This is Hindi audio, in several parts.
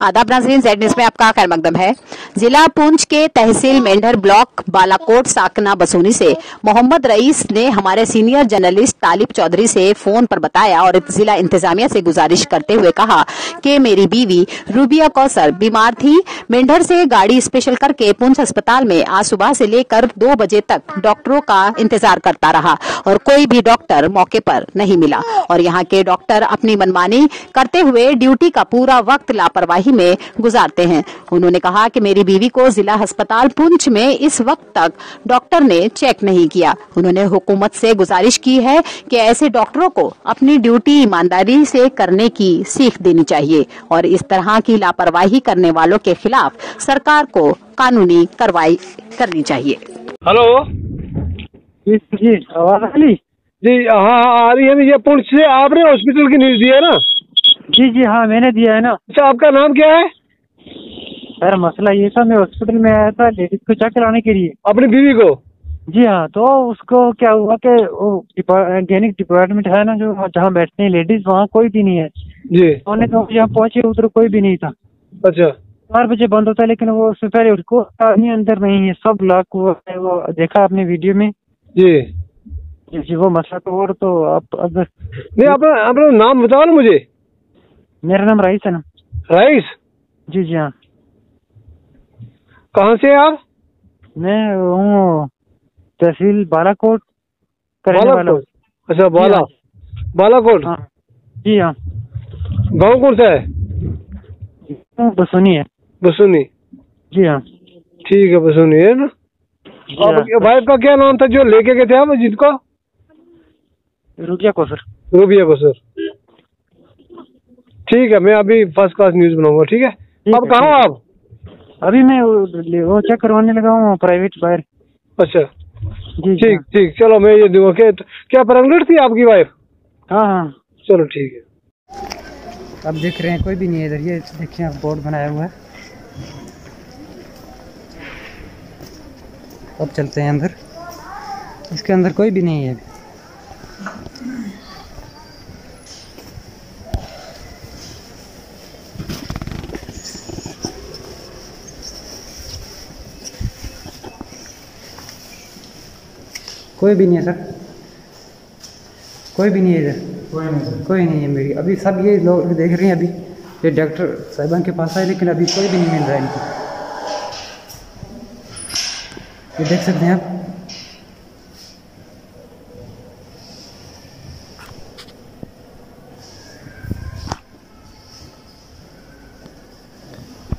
आदाब नाज़रीन, ज़ेड न्यूज़ में आपका खैर मकदम है। जिला पुंछ के तहसील मेंढर ब्लॉक बालाकोट साकना बसोनी से मोहम्मद रईस ने हमारे सीनियर जर्नलिस्ट तालिब चौधरी से फोन पर बताया और जिला इंतजामिया से गुजारिश करते हुए कहा कि मेरी बीवी रूबिया कौसर बीमार थी। मेंढर से गाड़ी स्पेशल करके पुंछ अस्पताल में आज सुबह से लेकर 2 बजे तक डॉक्टरों का इंतजार करता रहा और कोई भी डॉक्टर मौके पर नहीं मिला और यहाँ के डॉक्टर अपनी मनमानी करते हुए ड्यूटी का पूरा वक्त लापरवाही में गुजारते हैं। उन्होंने कहा कि मेरी बीवी को जिला अस्पताल पुंछ में इस वक्त तक डॉक्टर ने चेक नहीं किया। उन्होंने हुकूमत से गुजारिश की है कि ऐसे डॉक्टरों को अपनी ड्यूटी ईमानदारी से करने की सीख देनी चाहिए और इस तरह की लापरवाही करने वालों के खिलाफ सरकार को कानूनी कार्रवाई करनी चाहिए। हेलो जी आवाज आ रही? जी हाँ आ रही है। ये पुंछ से आपने हॉस्पिटल की न्यूज दी है ना? जी हाँ मैंने दिया है ना। अच्छा, आपका नाम क्या है? सर मसला ये था, मैं हॉस्पिटल में आया था लेडीज को चेक कराने के लिए अपनी बीवी को। जी हाँ, तो उसको क्या हुआ कि वो गैनिक डिपार्टमेंट है ना जो जहाँ बैठते हैं लेडीज, वहाँ कोई भी नहीं है जी। उन्होंने तो जहाँ पहुंचे उधर कोई भी नहीं था। अच्छा 4 बजे बंद होता है लेकिन वो उससे पहले उसको आदमी अंदर नहीं है, सब लॉक हुआ है। वो देखा आपने वीडियो में? जी जी वो मसला तो। और तो आप अब नहीं, अपना नाम बताओ ना मुझे। मेरा नाम रईस है ना। रईस? जी हाँ। कहाँ से आप? मैं हूँ तहसील बालाकोट करने वाला हूँ। अच्छा बालाकोट। हाँ जी हाँ। गाँव कौन सा है? बसोनी है। बसोनी? जी हाँ। ठीक है, बसोनी है ना। आपके वाइफ का क्या नाम था जो लेके गए थे आप जिनको? रुबिया कौसर। रूबिया कौसर। ठीक है, मैं अभी फर्स्ट क्लास न्यूज बनाऊंगा। ठीक है, अब कहाँ हो आप? अभी मैं वो चेक करवाने लगा हूँ प्राइवेट बाहर। अच्छा जी ठीक, चलो मैं ये दूंगा। क्या प्रेग्नेंट थी आपकी वाइफ? हाँ। चलो ठीक है। अब देख रहे हैं कोई भी नहीं है इधर। ये देखिए आप बोर्ड बनाया हुआ है। अब चलते हैं अंदर। इसके अंदर कोई भी नहीं है अभी। कोई भी नहीं है सर, कोई भी नहीं है इधर। कोई नहीं है मेरी। अभी सब ये लोग देख रहे हैं, अभी ये डॉक्टर साहिबान के पास आए लेकिन अभी कोई भी नहीं मिल रहा है इनको। ये देख सकते हैं आप।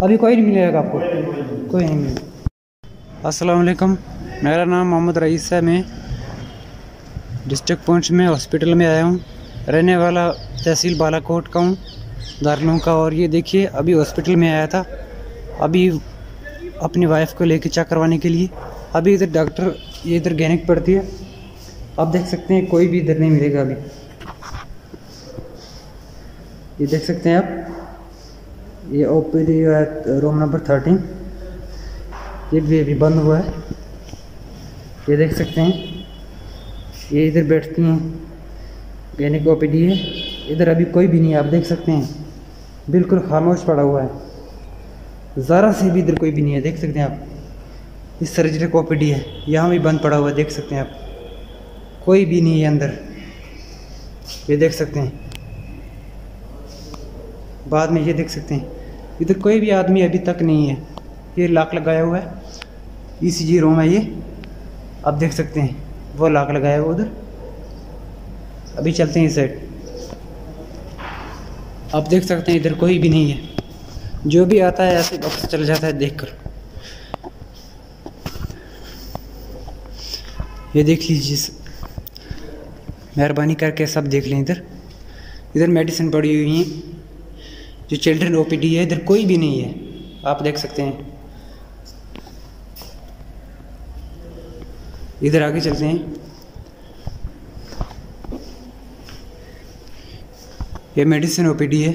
अभी कोई नहीं मिलेगा आपको, कोई नहीं मिलेगा। अस्सलाम वालेकुम, मेरा नाम मोहम्मद रईस है। मैं डिस्ट्रिक्ट पुंछ में हॉस्पिटल में आया हूँ। रहने वाला तहसील बालाकोट का हूँ, दारलूं का। और ये देखिए अभी हॉस्पिटल में आया था, अभी अपनी वाइफ को लेके चेक करवाने के लिए। अभी इधर डॉक्टर, ये इधर गैनिक पड़ती है, आप देख सकते हैं कोई भी इधर नहीं मिलेगा अभी। ये देख सकते हैं आप, ये ओपीडी है रूम नंबर 13। ये भी अभी बंद हुआ है। ये देख सकते हैं, ये इधर बैठती हैं, गैनिक ओपीडी है। इधर अभी कोई भी नहीं है, आप देख सकते हैं बिल्कुल खामोश पड़ा हुआ है, ज़रा से भी इधर कोई भी नहीं है। देख सकते हैं आप, इस सर्जरी ओपीडी है, यहाँ भी बंद पड़ा हुआ है। देख सकते हैं आप, कोई भी नहीं है अंदर। ये देख सकते हैं, बाद में ये देख सकते हैं इधर कोई भी आदमी अभी तक नहीं है। ये लॉक लगाया हुआ है, ईसीजी रूम है ये, आप देख सकते हैं वो लॉक लगाया हुआ उधर। अभी चलते हैं इस साइड, आप देख सकते हैं इधर कोई भी नहीं है। जो भी आता है ऐसे वक्त चल जाता है देखकर। ये देख लीजिए, मेहरबानी करके सब देख लें। इधर मेडिसिन पड़ी हुई है, जो चिल्ड्रन ओपीडी है, इधर कोई भी नहीं है, आप देख सकते हैं। इधर आगे चलते हैं, ये मेडिसिन ओपीडी है,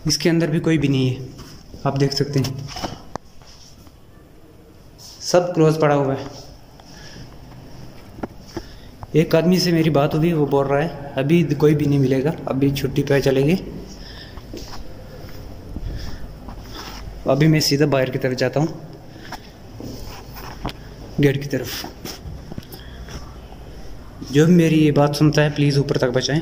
इसके अंदर भी कोई भी नहीं है, आप देख सकते हैं सब क्लोज पड़ा हुआ है। एक आदमी से मेरी बात हुई, वो बोल रहा है अभी कोई भी नहीं मिलेगा, अभी छुट्टी पे चलेंगे। अभी मैं सीधा बाहर की तरफ जाता हूँ, गेट की तरफ। जो भी मेरी ये बात सुनता है प्लीज़ ऊपर तक बचाएं।